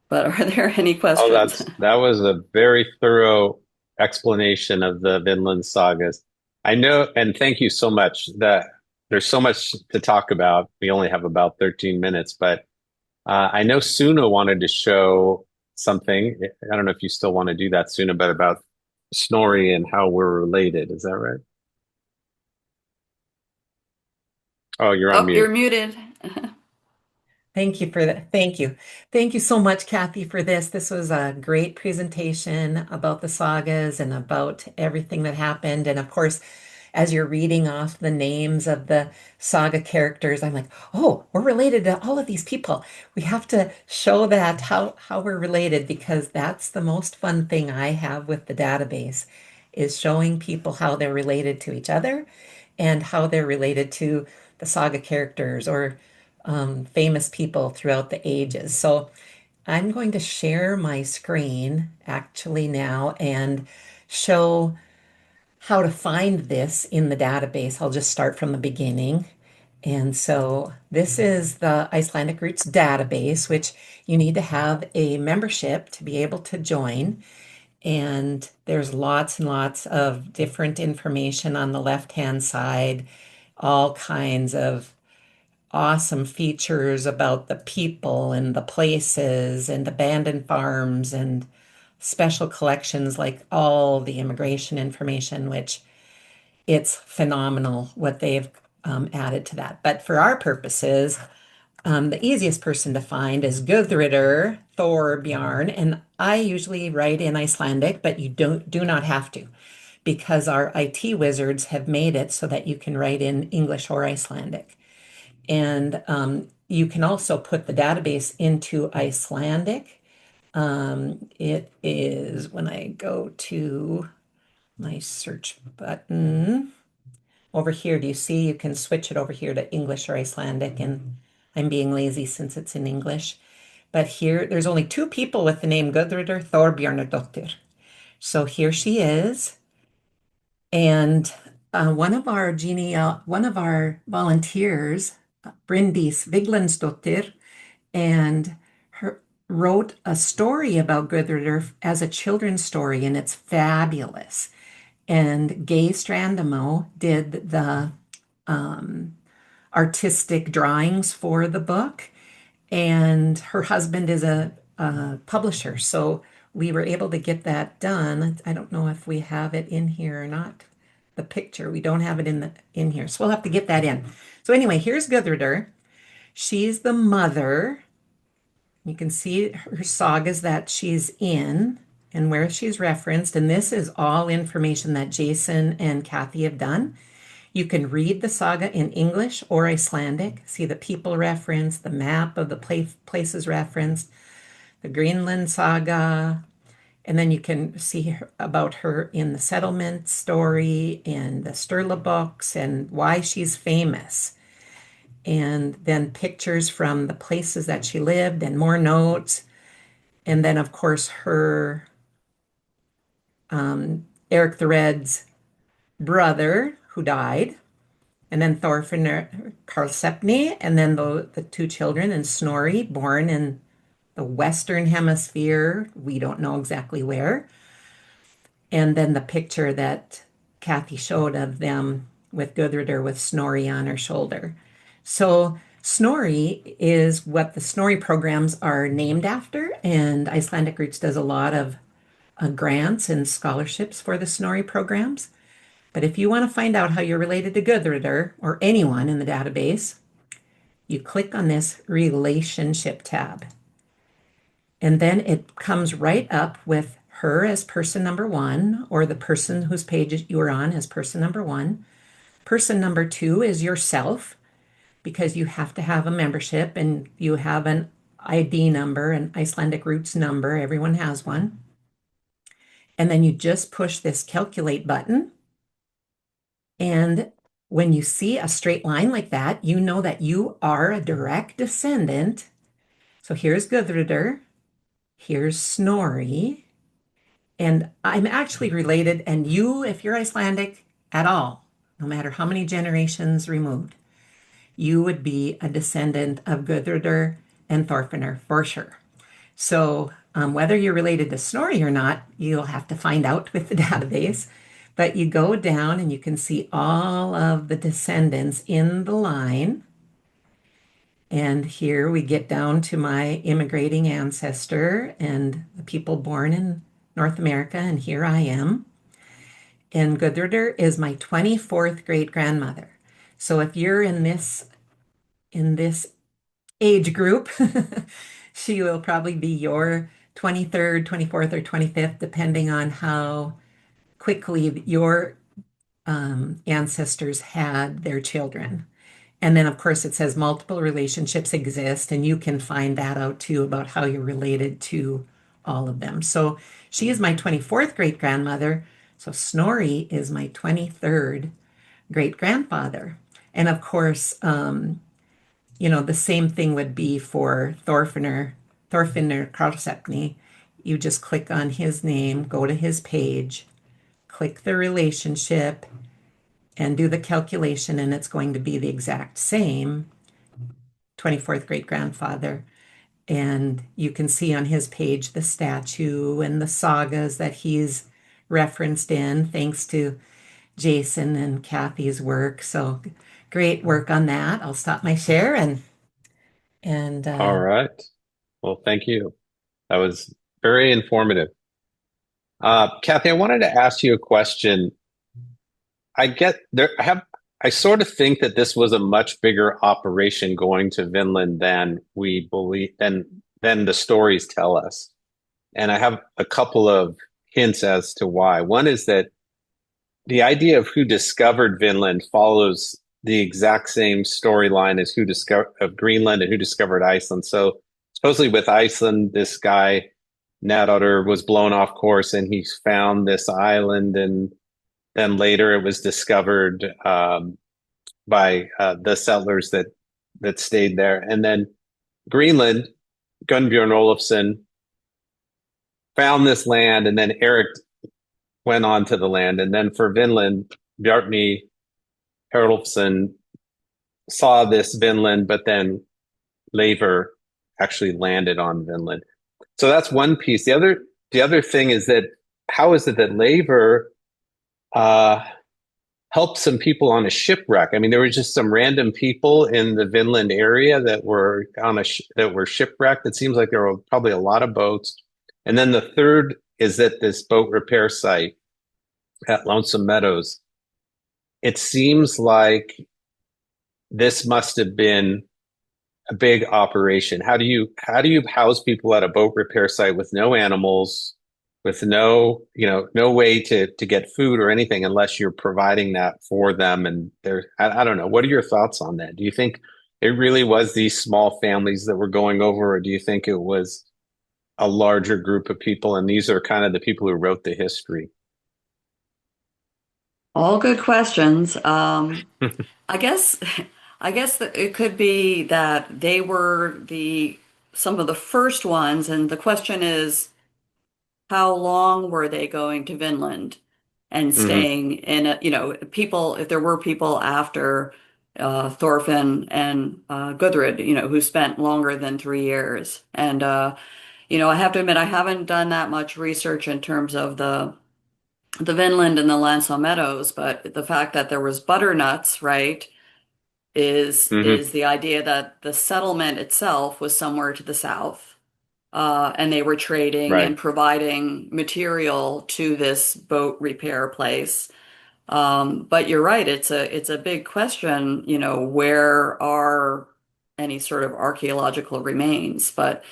but are there any Oh, questions? that was a very thorough explanation of the Vinland sagas. I know, and thank you so much that there's so much to talk about. We only have about 13 minutes, but I know Suna wanted to show something. I don't know if you still want to do that, Suna, but about Snorri and how we're related. Is that right? Oh, you're on Oh, you're mute. muted. Thank you for that. Thank you. Thank you so much, Kathy, for this. This was a great presentation about the sagas and about everything that happened. And of course, as you're reading off the names of the saga characters, I'm like, oh, we're related to all of these people. We have to show that how we're related because that's the most fun thing I have with the database is showing people how they're related to each other and how they're related to the saga characters or famous people throughout the ages. So I'm going to share my screen actually now and show how to find this in the database. I'll just start from the beginning. And so this is the Icelandic Roots database, which you need to have a membership to be able to join. And there's lots and lots of different information on the left-hand side, all kinds of awesome features about the people and the places and abandoned farms and special collections like all the immigration information, which it's phenomenal what they've added to that. But for our purposes, the easiest person to find is Guðröður Thorbjarn, and I usually write in Icelandic, but you do not have to because our IT wizards have made it so that you can write in English or Icelandic. And you can also put the database into Icelandic. It is when I go to my search button over here, do you see you can switch it over here to English or Icelandic? And I'm being lazy since it's in English. But here, there's only two people with the name Guðröður Thorbjarnardóttir. So here she is. And one of our volunteers, Bryndís Viglandsdóttir, and her wrote a story about Guðröður as a children's story, and it's fabulous. And Gay Strandamo did the artistic drawings for the book, and her husband is a publisher, so we were able to get that done. I don't know if we have it in here or not. The picture, we don't have it in here, so we'll have to get that in. So anyway, here's Guðröður. She's the mother. You can see her sagas that she's in and where she's referenced, and this is all information that Jason and Kathy have done. You can read the saga in English or Icelandic, see the people referenced, the map of the places referenced, the Greenland saga, and then you can see about her in the settlement story and the Sturla books and why she's famous. And then pictures from the places that she lived and more notes. And then, of course, her Eirik the Red's brother who died, and then Thorfinnur Karlsefni, and then the two children, and Snorri, born in the Western Hemisphere. We don't know exactly where. And then the picture that Kathy showed of them with Guðröður with Snorri on her shoulder. So Snorri is what the Snorri programs are named after, and Icelandic Roots does a lot of grants and scholarships for the Snorri programs. But if you want to find out how you're related to Guðröður or anyone in the database, you click on this relationship tab. And then it comes right up with her as person number one, or the person whose page you are on as person number one. Person number two is yourself, because you have to have a membership and you have an ID number, an Icelandic Roots number. Everyone has one. And then you just push this calculate button. And when you see a straight line like that, you know that you are a direct descendant. So here's Guðröður, here's Snorri, and I'm actually related. And you, if you're Icelandic at all, no matter how many generations removed, you would be a descendant of Guðröður and Thorfinnur for sure. So whether you're related to Snorri or not, you'll have to find out with the database. But you go down and you can see all of the descendants in the line. And here we get down to my immigrating ancestor and the people born in North America, and here I am. And Guðröður is my 24th great grandmother. So if you're in this age group. She will probably be your 23rd, 24th, or 25th, depending on how quickly your ancestors had their children. And then, of course, it says multiple relationships exist, and you can find that out too about how you're related to all of them. So she is my 24th great grandmother. So Snorri is my 23rd great grandfather. And of course, the same thing would be for Thorfinnur Karlsefni. You just click on his name, go to his page, click the relationship, and do the calculation, and it's going to be the exact same 24th great grandfather. And you can see on his page the statue and the sagas that he's referenced in, thanks to Jason and Kathy's work. So great work on that. I'll stop my share and All right. Well, thank you. That was very informative. Kathy, I wanted to ask you a question. I get there. I sort of think that this was a much bigger operation going to Vinland than we believe, than the stories tell us. And I have a couple of hints as to why. One is that the idea of who discovered Vinland follows the exact same storyline as who discovered of Greenland and who discovered Iceland. So supposedly with Iceland, this guy Nadotter was blown off course and he found this island, and then later it was discovered by the settlers that stayed there. And then Greenland, Gunnbjorn Olufsen found this land, and then Eirik went on to the land. And then for Vinland, Bjarni Herlufsen saw this Vinland, but then Leifur actually landed on Vinland. So that's one piece. The other thing is that how is it that Leifur helped some people on a shipwreck? I mean, there were just some random people in the Vinland area that were that were shipwrecked. It seems like there were probably a lot of boats. And then the third is that this boat repair site at Lonesome Meadows. It seems like this must have been a big operation. How do you house people at a boat repair site with no animals, with no way to get food or anything unless you're providing that for them? And I don't know. What are your thoughts on that? Do you think it really was these small families that were going over, or do you think it was a larger group of people, and these are kind of the people who wrote the history? All good questions. I guess I guess that it could be that they were the some of the first ones, and the question is, how long were they going to Vinland and Hmm. staying in people, if there were people after Thorfinn and Gudrid, who spent longer than 3 years. And I have to admit, I haven't done that much research in terms of the Vinland and the Lansel Meadows, but the fact that there was butternuts, right, is Hmm. the idea that the settlement itself was somewhere to the south, and they were trading Right. and providing material to this boat repair place. But you're right, it's a big question, where are any sort of archaeological remains? But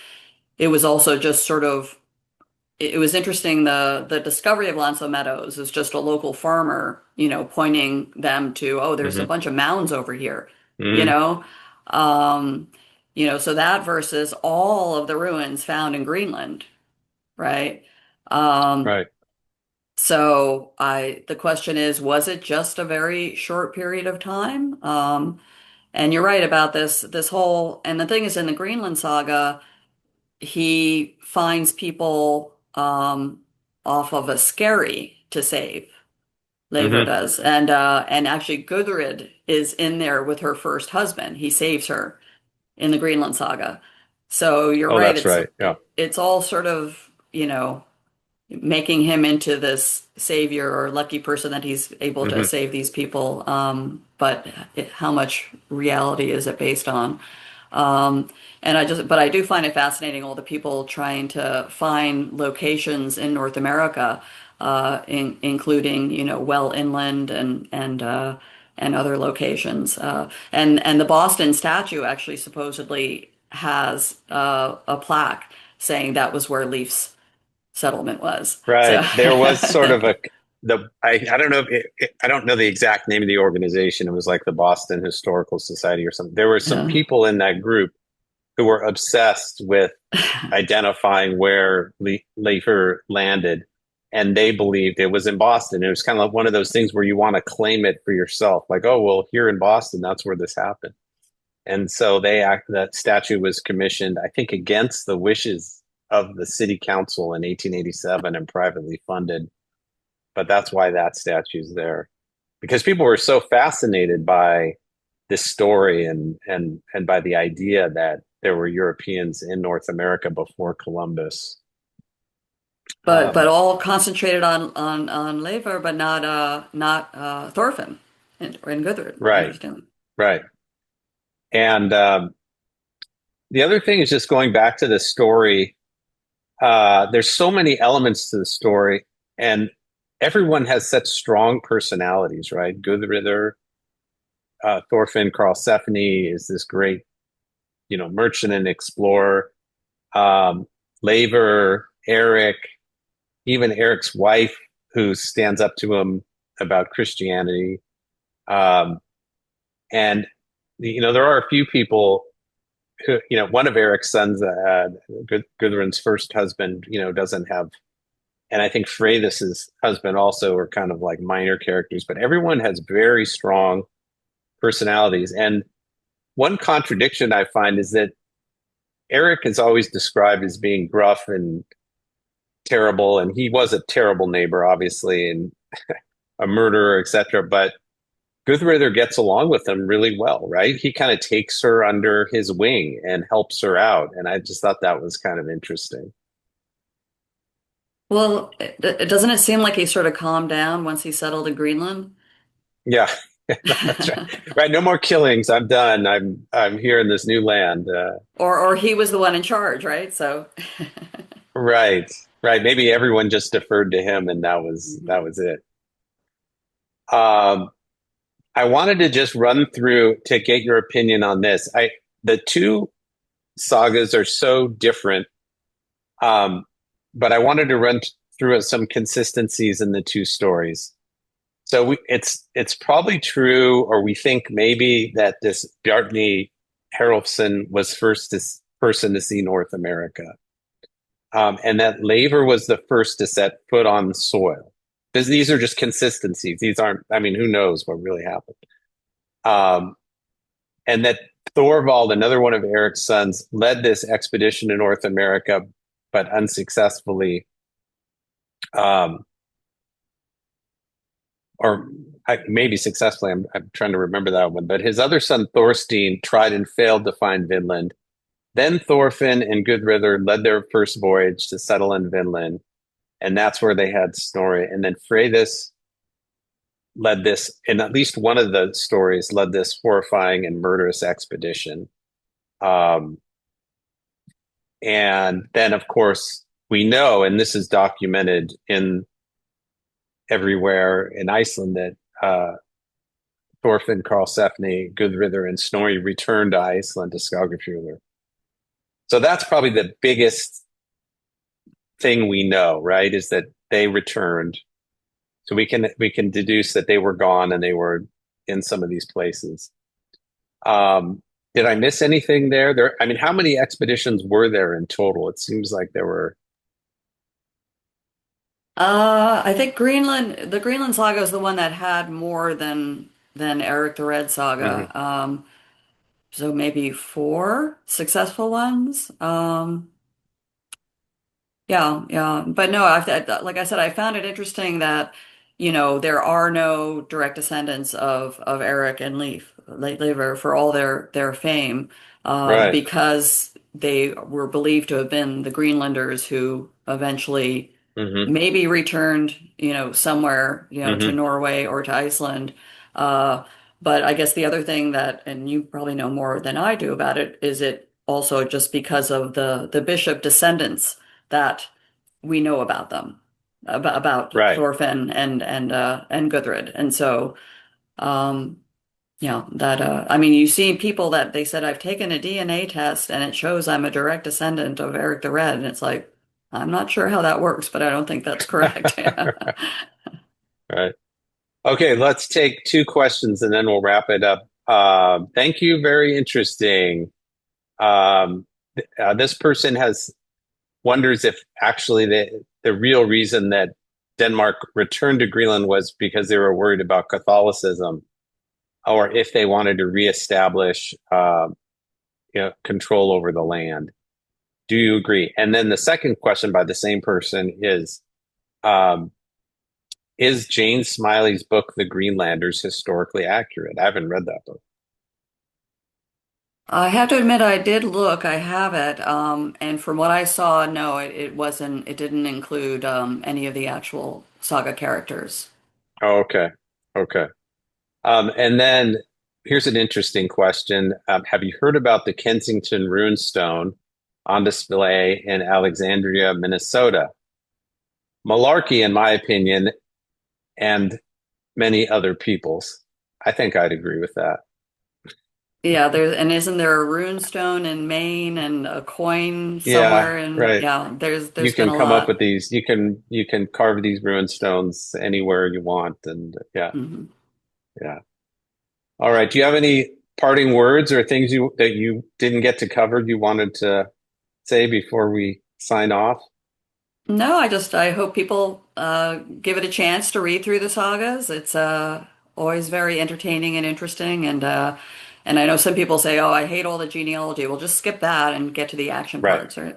it was also just sort of it was interesting. The discovery of Lanzo Meadows is just a local farmer, pointing them to, oh, there's a Hmm. bunch of mounds over here, you Hmm. know. Um, so that versus all of the ruins found in Greenland, right? Um, Right. so the question is, was it just a very short period of time? And you're right about this whole, and the thing is in the Greenland saga, he finds people off of a skerry to save. Leifur Hmm. does, and actually Gudrid is in there with her first husband. He saves her in the Greenland saga. So you're Oh, right. that's right. Yeah. It's all sort of making him into this savior or lucky person that he's able to Hmm. save these people. But how much reality is it based on? Um, but I do find it fascinating, all the people trying to find locations in North America, including, well inland and other locations. And the Boston statue actually supposedly has a plaque saying that was where Leif's settlement was. So, Right. There was sort of I don't know I don't know the exact name of the organization. It was like the Boston Historical Society or something. There were some yeah. people in that group who were obsessed with identifying where Leifer landed, and they believed it was in Boston. It was kind of like one of those things where you want to claim it for yourself, like, oh, well, here in Boston, that's where this happened. And so that statue was commissioned, I think, against the wishes of the city council in 1887 and privately funded. But that's why that statue's there, because people were so fascinated by this story and by the idea that there were Europeans in North America before Columbus. But Um, all concentrated on Leifr, but not Thorfinn and Gudrid, right, interestingly. right. And the other thing is just going back to the story. There's so many elements to the story, and everyone has such strong personalities, right? Gudrid, Thorfinn Karlsefni is this great, merchant and explorer. Leifr, Eirik, even Eric's wife, who stands up to him about Christianity. Um, and, there are a few people who, one of Eric's sons, Gudrun's first husband, doesn't have, and I think Freydis's husband also are kind of like minor characters, but everyone has very strong personalities. And one contradiction I find is that Eric is always described as being gruff and terrible, and he was a terrible neighbor, obviously, and a murderer, etc. But Gudrun gets along with him really well, right? He kind of takes her under his wing and helps her out, and I just thought that was kind of interesting. Well, doesn't it seem like he sort of calmed down once he settled in Greenland? Yeah, that's right. Right, no more killings. I'm done. I'm here in this new land. Or he was the one in charge, right? So, Right, right. Maybe everyone just deferred to him, and that was Mhm. that was it. Um, I wanted to just run through to get your opinion on this. The two sagas are so different, um, but I wanted to run through some consistencies in the two stories. So it's probably true, or we think maybe that this Bjarni Herolfsson was person to see North America, and that Leifr was the first to set foot on the soil. Because these are just consistencies. These aren't. I mean, who knows what really happened? Um, and that Thorvald, another one of Eric's sons, led this expedition to North America, but unsuccessfully. Um, or maybe successfully. I'm trying to remember that one. But his other son, Thorstein, tried and failed to find Vinland. Then Thorfinn and Gudrun led their first voyage to settle in Vinland. And that's where they had Snorri. And then Freydis led this, in at least one of the stories, led this horrifying and murderous expedition. Um, and then, of course, we know, and this is documented in everywhere in Iceland, that Thorfinn Karlsefni, Gudrun, and Snorri returned to Iceland to Skagafjörður. So that's probably the biggest thing we know, right? Is that they returned. So we can deduce that they were gone and they were in some of these places. Did I miss anything there? I mean, how many expeditions were there in total? It seems like there were. I think the Greenland saga is the one that had more than Eric the Red Mhm. saga. So maybe four successful ones. Yeah, yeah. But no, like I said, I found it interesting that, there are no direct descendants of Eric and Lever for all their fame, Right. because they were believed to have been the Greenlanders who eventually Hmm. maybe returned, somewhere, to Hmm. Norway or to Iceland. Uh, but I guess the other thing that, and you probably know more than I do about it, is it also just because of the bishop descendants that we know about them, about Right. Thorfinn and Gudrid. And so, um, I mean, you see people that they said, I've taken a DNA test and it shows I'm a direct descendant of Eric the Red. And it's like, I'm not sure how that works, but I don't think that's correct. Right. Okay, let's take two questions and then we'll wrap it up. Thank you. Very interesting. This person wonders if actually the real reason that Denmark returned to Greenland was because they were worried about Catholicism, or if they wanted to reestablish control over the land. Do you agree? And then the second question by the same person is Jane Smiley's book, The Greenlanders, historically accurate? I haven't read that book. I have to admit, I did look, I have it. And from what I saw, no, it wasn't, it didn't include any of the actual Saga characters. Oh, okay. Okay. And then here's an interesting question. Have you heard about the Kensington Runestone on display in Alexandria, Minnesota? Malarkey, in my opinion, and many other people's. I think I'd agree with that. Yeah, and isn't there a rune stone in Maine and a coin Yeah, somewhere? And right. yeah, You there's been can a come up with lot. these. You can carve these ruin stones anywhere you want, and yeah, Mhm. yeah. All right. Do you have any parting words or things that you didn't get to cover you wanted to say before we sign off? No, I hope people give it a chance to read through the sagas. It's always very entertaining and interesting, and I know some people say, "Oh, I hate all the genealogy." Well, just skip that and get to the action Right. parts, right?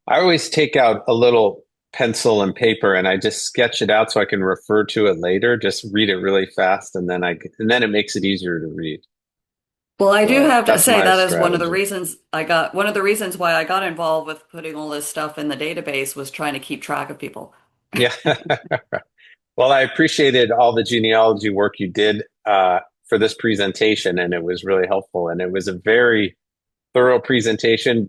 I always take out a little pencil and paper and I just sketch it out so I can refer to it later. Just read it really fast, and then it makes it easier to read. Well, I do So have to that's say my that is one of the strategy. reasons one of the reasons why I got involved with putting all this stuff in the database was trying to keep track of people. Yeah. Well, I appreciated all the genealogy work you did for this presentation, and it was really helpful. And it was a very thorough presentation,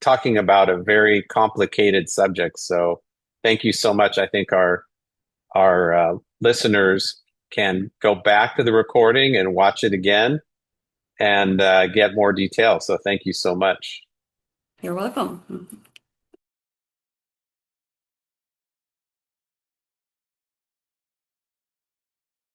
talking about a very complicated subject. So, thank you so much. I think our listeners can go back to the recording and watch it again and get more detail. So, thank you so much. You're welcome.